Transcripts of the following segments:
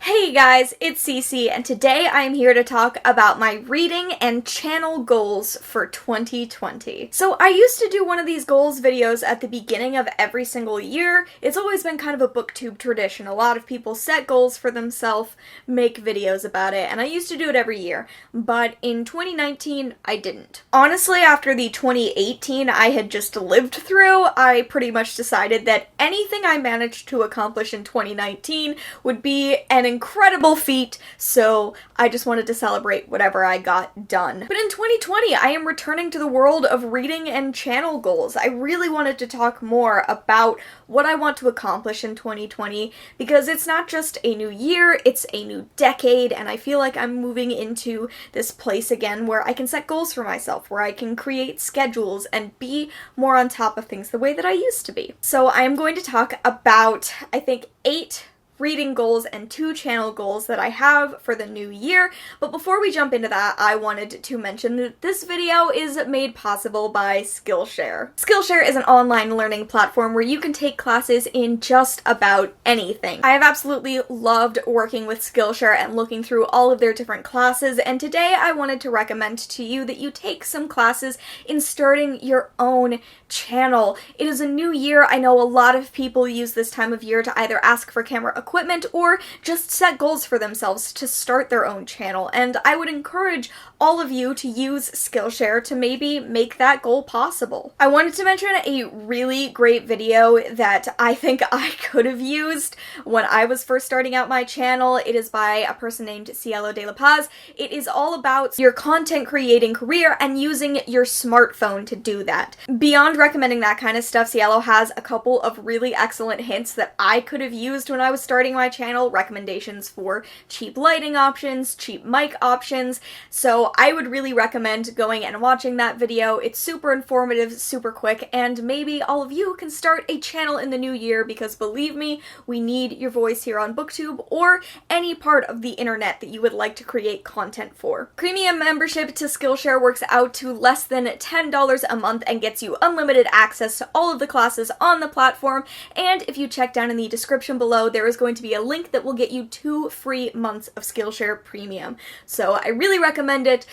Hey guys, it's Cece, and today I am here to talk about my reading and channel goals for 2020. So I used to do one of these goals videos at the beginning of every single year. It's always been kind of a booktube tradition. A lot of people set goals for themselves, make videos about it, and I used to do it every year. But in 2019, I didn't. Honestly, after the 2018 I had just lived through, I pretty much decided that anything I managed to accomplish in 2019 would be an incredible feat, so I just wanted to celebrate whatever I got done. But in 2020, I am returning to the world of reading and channel goals. I really wanted to talk more about what I want to accomplish in 2020 because it's not just a new year, it's a new decade, and I feel like I'm moving into this place again where I can set goals for myself, where I can create schedules and be more on top of things the way that I used to be. So I am going to talk about, I think, 8 reading goals and 2 channel goals that I have for the new year. But before we jump into that, I wanted to mention that this video is made possible by Skillshare. Skillshare is an online learning platform where you can take classes in just about anything. I have absolutely loved working with Skillshare and looking through all of their different classes, and today I wanted to recommend to you that you take some classes in starting your own channel. It is a new year. I know a lot of people use this time of year to either ask for camera equipment or just set goals for themselves to start their own channel, and I would encourage all of you to use Skillshare to maybe make that goal possible. I wanted to mention a really great video that I think I could have used when I was first starting out my channel. It is by a person named Cielo de la Paz. It is all about your content creating career and using your smartphone to do that. Beyond recommending that kind of stuff, Cielo has a couple of really excellent hints that I could have used when I was starting my channel, recommendations for cheap lighting options, cheap mic options, so I would really recommend going and watching that video. It's super informative, super quick, and maybe all of you can start a channel in the new year because believe me, we need your voice here on BookTube or any part of the internet that you would like to create content for. Premium membership to Skillshare works out to less than $10 a month and gets you unlimited access to all of the classes on the platform, and if you check down in the description below, there is going to be a link that will get you 2 free months of Skillshare Premium. So I really recommend it.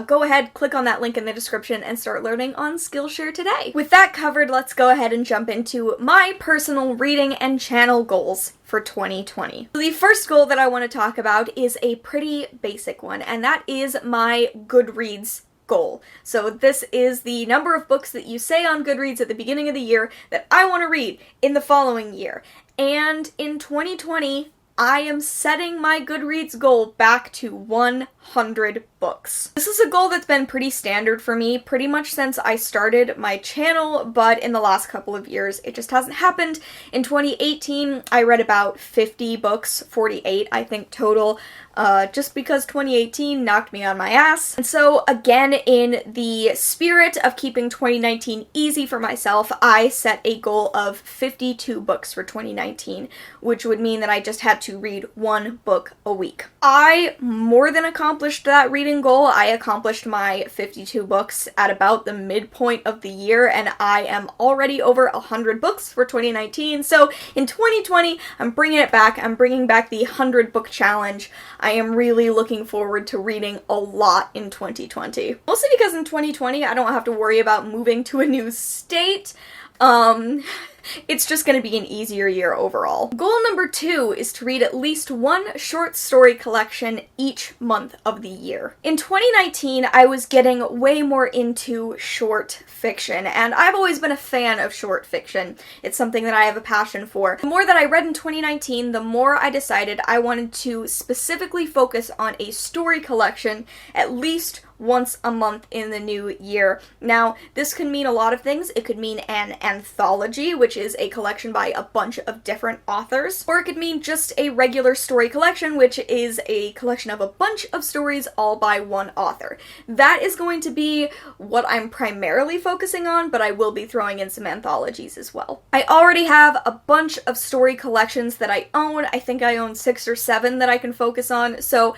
Go ahead, click on that link in the description and start learning on Skillshare today. With that covered, let's go ahead and jump into my personal reading and channel goals for 2020. So the first goal that I want to talk about is a pretty basic one, and that is my Goodreads goal. So this is the number of books that you say on Goodreads at the beginning of the year that I want to read in the following year. And in 2020, I am setting my Goodreads goal back to 100 books. This is a goal that's been pretty standard for me pretty much since I started my channel, but in the last couple of years it just hasn't happened. In 2018, I read about 50 books, 48 I think total, just because 2018 knocked me on my ass. And so again, in the spirit of keeping 2019 easy for myself, I set a goal of 52 books for 2019, which would mean that I just had to read 1 book a week. I more than accomplished that reading goal. I accomplished my 52 books at about the midpoint of the year, and I am already over 100 books for 2019. So in 2020, I'm bringing it back. I'm bringing back the 100 book challenge. I am really looking forward to reading a lot in 2020. Mostly because in 2020, I don't have to worry about moving to a new state. It's just going to be an easier year overall. Goal number 2 is to read at least 1 short story collection each month of the year. In 2019, I was getting way more into short fiction, and I've always been a fan of short fiction. It's something that I have a passion for. The more that I read in 2019, the more I decided I wanted to specifically focus on a story collection at least once a month in the new year. Now, this could mean a lot of things. It could mean an anthology, which is a collection by a bunch of different authors, or it could mean just a regular story collection, which is a collection of a bunch of stories all by one author. That is going to be what I'm primarily focusing on, but I will be throwing in some anthologies as well. I already have a bunch of story collections that I own. I think I own 6 or 7 that I can focus on, so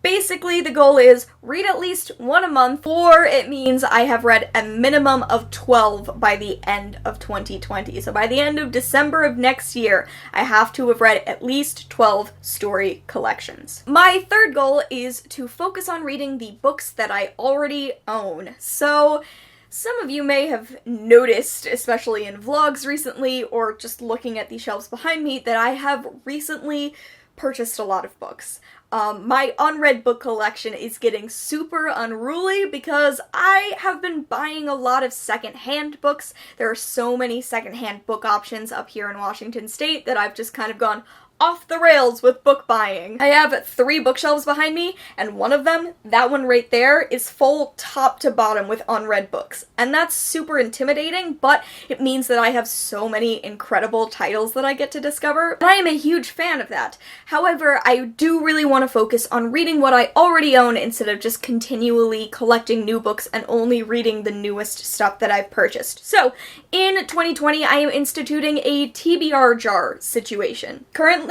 Basically, the goal is read at least one a month, or it means I have read a minimum of 12 by the end of 2020. So by the end of December of next year, I have to have read at least 12 story collections. My third goal is to focus on reading the books that I already own. So some of you may have noticed, especially in vlogs recently, or just looking at the shelves behind me, that I have recently purchased a lot of books. My unread book collection is getting super unruly because I have been buying a lot of secondhand books. There are so many secondhand book options up here in Washington State that I've just kind of gone off the rails with book buying. I have 3 bookshelves behind me, and one of them, that one right there, is full top to bottom with unread books. And that's super intimidating, but it means that I have so many incredible titles that I get to discover, and I am a huge fan of that. However, I do really want to focus on reading what I already own instead of just continually collecting new books and only reading the newest stuff that I've purchased. So, in 2020, I am instituting a TBR Jar situation. Currently,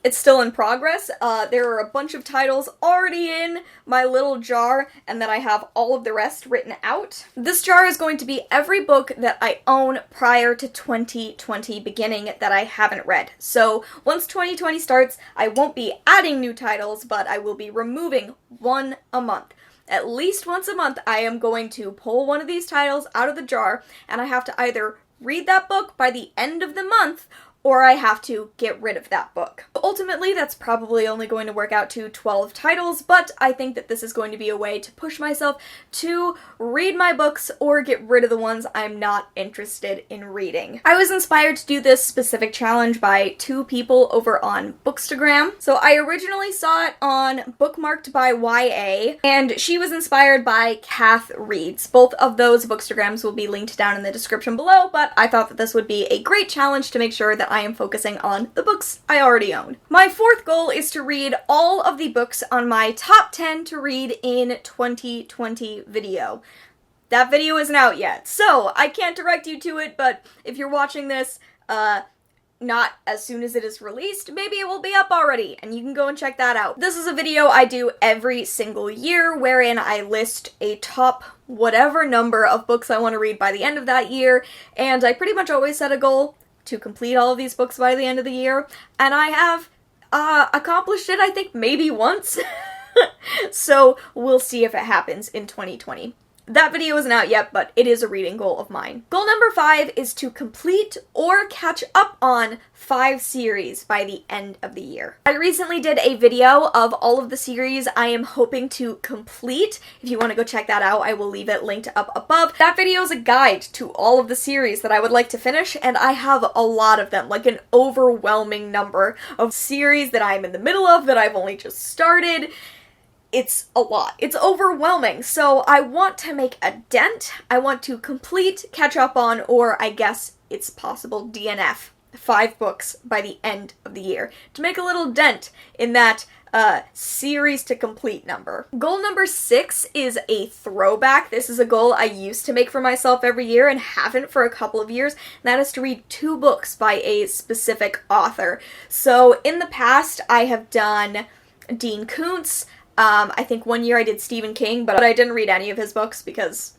it's still in progress. There are a bunch of titles already in my little jar, and then I have all of the rest written out. This jar is going to be every book that I own prior to 2020 beginning that I haven't read. So once 2020 starts, I won't be adding new titles, but I will be removing one a month. At least once a month, I am going to pull one of these titles out of the jar, and I have to either read that book by the end of the month, or I have to get rid of that book. Ultimately, that's probably only going to work out to 12 titles, but I think that this is going to be a way to push myself to read my books or get rid of the ones I'm not interested in reading. I was inspired to do this specific challenge by 2 people over on Bookstagram. So I originally saw it on Bookmarked by YA, and she was inspired by Kath Reads. Both of those Bookstagrams will be linked down in the description below, but I thought that this would be a great challenge to make sure that I am focusing on the books I already own. My fourth goal is to read all of the books on my top 10 to read in 2020 video. That video isn't out yet, so I can't direct you to it, but if you're watching this, not as soon as it is released, maybe it will be up already, and you can go and check that out. This is a video I do every single year, wherein I list a top whatever number of books I want to read by the end of that year, and I pretty much always set a goal to complete all of these books by the end of the year, and I have accomplished it, I think, maybe once. So we'll see if it happens in 2020. That video isn't out yet, but it is a reading goal of mine. Goal number 5 is to complete or catch up on 5 series by the end of the year. I recently did a video of all of the series I am hoping to complete. If you want to go check that out, I will leave it linked up above. That video is a guide to all of the series that I would like to finish, and I have a lot of them, like an overwhelming number of series that I'm in the middle of that I've only just started. It's a lot. It's overwhelming. So I want to make a dent. I want to complete, catch up on, or I guess it's possible DNF 5 books by the end of the year to make a little dent in that series to complete number. Goal number 6 is a throwback. This is a goal I used to make for myself every year and haven't for a couple of years. And that is to read 2 books by a specific author. So in the past, I have done Dean Koontz. I think one year I did Stephen King, but I didn't read any of his books because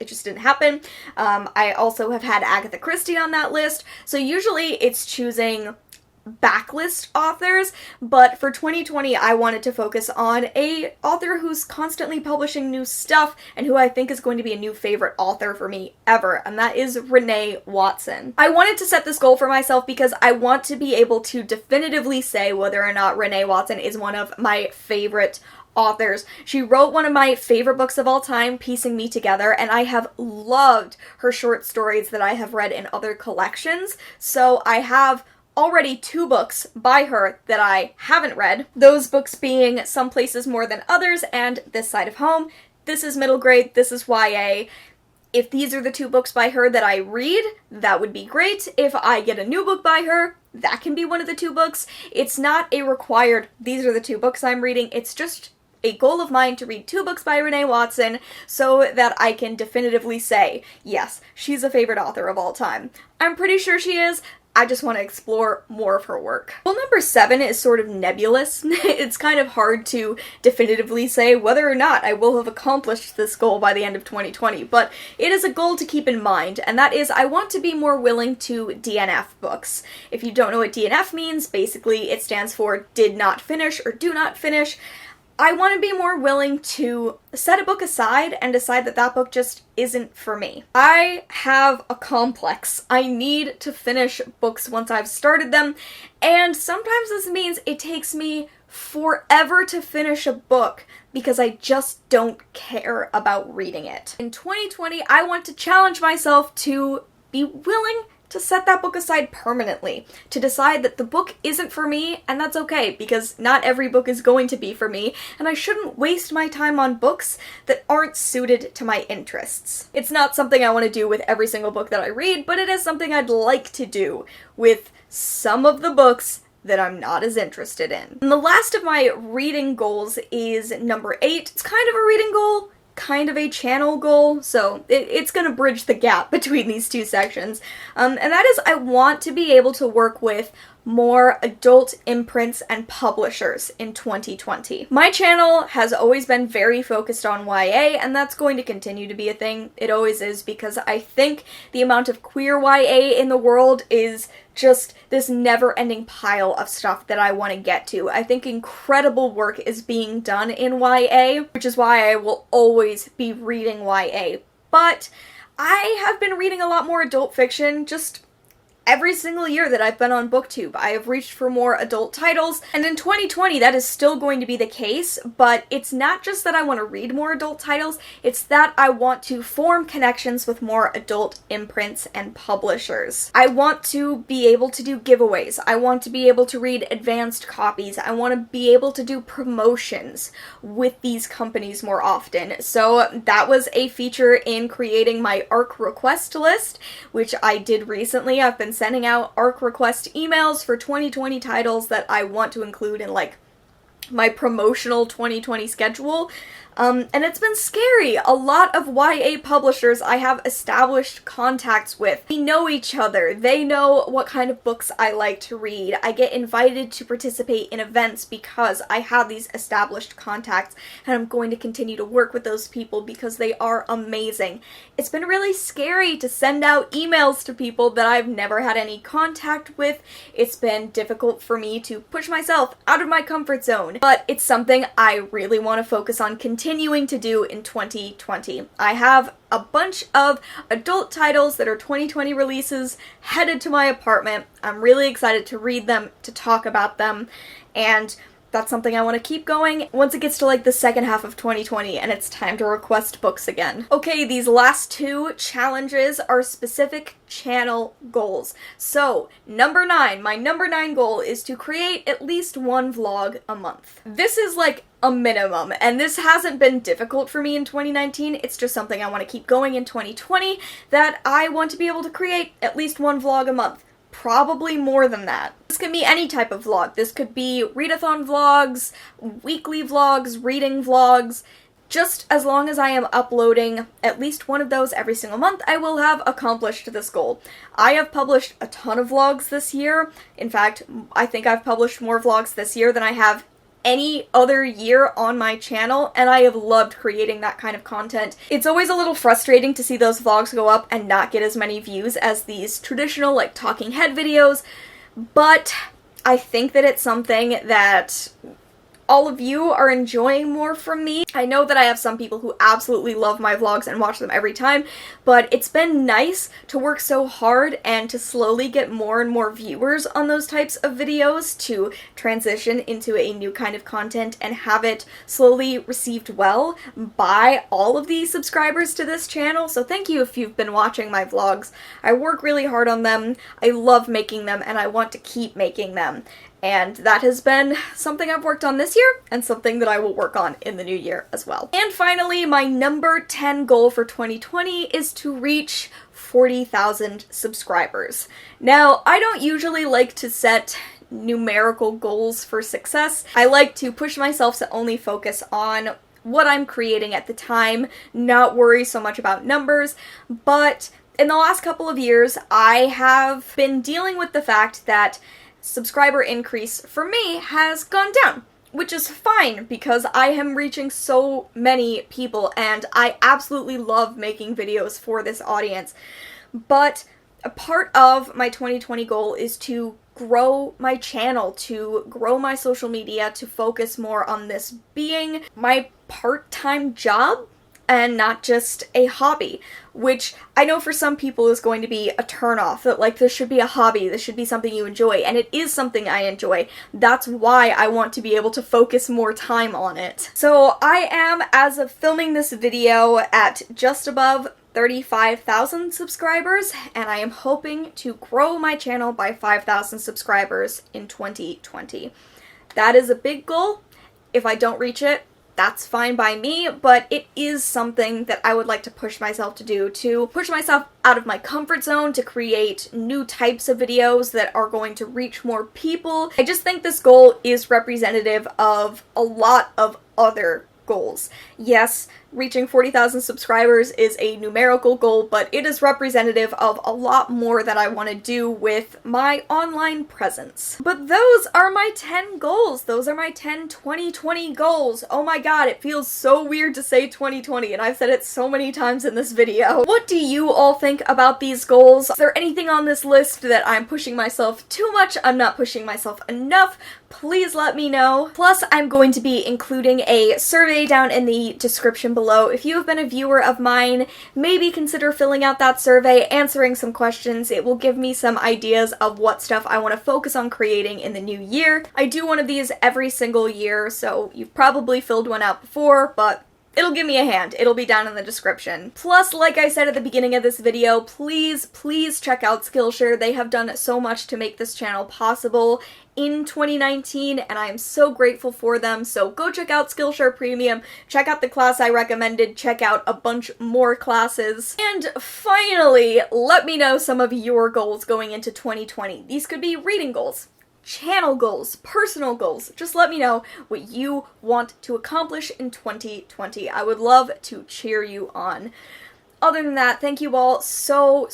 it just didn't happen. I also have had Agatha Christie on that list, so usually it's choosing backlist authors, but for 2020 I wanted to focus on a author who's constantly publishing new stuff and who I think is going to be a new favorite author for me ever, and that is Renee Watson. I wanted to set this goal for myself because I want to be able to definitively say whether or not Renee Watson is one of my favorite authors. She wrote one of my favorite books of all time, Piecing Me Together, and I have loved her short stories that I have read in other collections, so I have already 2 books by her that I haven't read. Those books being Some Places More Than Others and This Side of Home. This is middle grade, this is YA. If these are the 2 books by her that I read, that would be great. If I get a new book by her, that can be one of the 2 books. It's not a required, these are the 2 books I'm reading, it's just a goal of mine to read 2 books by Renee Watson so that I can definitively say, yes, she's a favorite author of all time. I'm pretty sure she is. I just want to explore more of her work. Goal number 7 is sort of nebulous. It's kind of hard to definitively say whether or not I will have accomplished this goal by the end of 2020, but it is a goal to keep in mind, and that is I want to be more willing to DNF books. If you don't know what DNF means, basically it stands for did not finish or do not finish. I want to be more willing to set a book aside and decide that that book just isn't for me. I have a complex. I need to finish books once I've started them, and sometimes this means it takes me forever to finish a book because I just don't care about reading it. In 2020, I want to challenge myself to be willing to set that book aside permanently, to decide that the book isn't for me, and that's okay, because not every book is going to be for me, and I shouldn't waste my time on books that aren't suited to my interests. It's not something I want to do with every single book that I read, but it is something I'd like to do with some of the books that I'm not as interested in. And the last of my reading goals is number 8. It's kind of a reading goal, kind of a channel goal, so it's gonna bridge the gap between these two sections. And that is I want to be able to work with more adult imprints and publishers in 2020. My channel has always been very focused on YA, and that's going to continue to be a thing. It always is, because I think the amount of queer YA in the world is just this never-ending pile of stuff that I want to get to. I think incredible work is being done in YA, which is why I will always be reading YA. But I have been reading a lot more adult fiction just every single year that I've been on BookTube. I have reached for more adult titles, and in 2020 that is still going to be the case, but it's not just that I want to read more adult titles, it's that I want to form connections with more adult imprints and publishers. I want to be able to do giveaways, I want to be able to read advanced copies, I want to be able to do promotions with these companies more often. So that was a feature in creating my ARC request list, which I did recently. I've been sending out ARC request emails for 2020 titles that I want to include in like my promotional 2020 schedule. And it's been scary. A lot of YA publishers I have established contacts with. We know each other. They know what kind of books I like to read. I get invited to participate in events because I have these established contacts, and I'm going to continue to work with those people because they are amazing. It's been really scary to send out emails to people that I've never had any contact with. It's been difficult for me to push myself out of my comfort zone, but it's something I really want to focus on continuing to do in 2020. I have a bunch of adult titles that are 2020 releases headed to my apartment. I'm really excited to read them, to talk about them, and that's something I want to keep going once it gets to like the second half of 2020 and it's time to request books again. Okay, these last 2 challenges are specific channel goals. So, number 9, my number 9 goal is to create at least 1 vlog a month. This is like a minimum, and this hasn't been difficult for me in 2019, it's just something I want to keep going in 2020, that I want to be able to create at least 1 vlog a month. Probably more than that. This could be any type of vlog. This could be readathon vlogs, weekly vlogs, reading vlogs. Just as long as I am uploading at least one of those every single month, I will have accomplished this goal. I have published a ton of vlogs this year. In fact, I think I've published more vlogs this year than I have any other year on my channel, and I have loved creating that kind of content. It's always a little frustrating to see those vlogs go up and not get as many views as these traditional like talking head videos, but I think that it's something that all of you are enjoying more from me. I know that I have some people who absolutely love my vlogs and watch them every time, but it's been nice to work so hard and to slowly get more and more viewers on those types of videos, to transition into a new kind of content and have it slowly received well by all of the subscribers to this channel. So thank you if you've been watching my vlogs. I work really hard on them, I love making them, and I want to keep making them. And that has been something I've worked on this year, and something that I will work on in the new year as well. And finally, my number 10 goal for 2020 is to reach 40,000 subscribers. Now, I don't usually like to set numerical goals for success. I like to push myself to only focus on what I'm creating at the time, not worry so much about numbers, but In the last couple of years, I have been dealing with the fact that subscriber increase for me has gone down, which is fine because I am reaching so many people and I absolutely love making videos for this audience. But a part of my 2020 goal is to grow my channel, to grow my social media, to focus more on this being my part-time job and not just a hobby, which I know for some people is going to be a turnoff, that like this should be a hobby, this should be something you enjoy, and it is something I enjoy. That's why I want to be able to focus more time on it. So I am, as of filming this video, at just above 35,000 subscribers, and I am hoping to grow my channel by 5,000 subscribers in 2020. That is a big goal. If I don't reach it, that's fine by me, but it is something that I would like to push myself to do, to push myself out of my comfort zone, to create new types of videos that are going to reach more people. I just think this goal is representative of a lot of other goals. Yes, reaching 40,000 subscribers is a numerical goal, but it is representative of a lot more that I want to do with my online presence. But those are my 10 goals. Those are my 10 2020 goals. Oh my god, it feels so weird to say 2020, and I've said it so many times in this video. What do you all think about these goals? Is there anything on this list that I'm pushing myself too much? I'm not pushing myself enough? Please let me know. Plus, I'm going to be including a survey down in the description below. If you have been a viewer of mine, maybe consider filling out that survey, answering some questions. It will give me some ideas of what stuff I want to focus on creating in the new year. I do one of these every single year, so you've probably filled one out before, but it'll give me a hand. It'll be down in the description. Plus, like I said at the beginning of this video, please check out Skillshare. They have done so much to make this channel possible in 2019, and I am so grateful for them. So go check out Skillshare Premium, check out the class I recommended, check out a bunch more classes, and finally, let me know some of your goals going into 2020. These could be reading goals, channel goals, personal goals. Just let me know what you want to accomplish in 2020. I would love to cheer you on. Other than that, thank you all so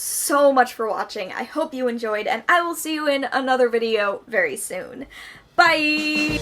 much for watching. I hope you enjoyed, and I will see you in another video very soon. Bye!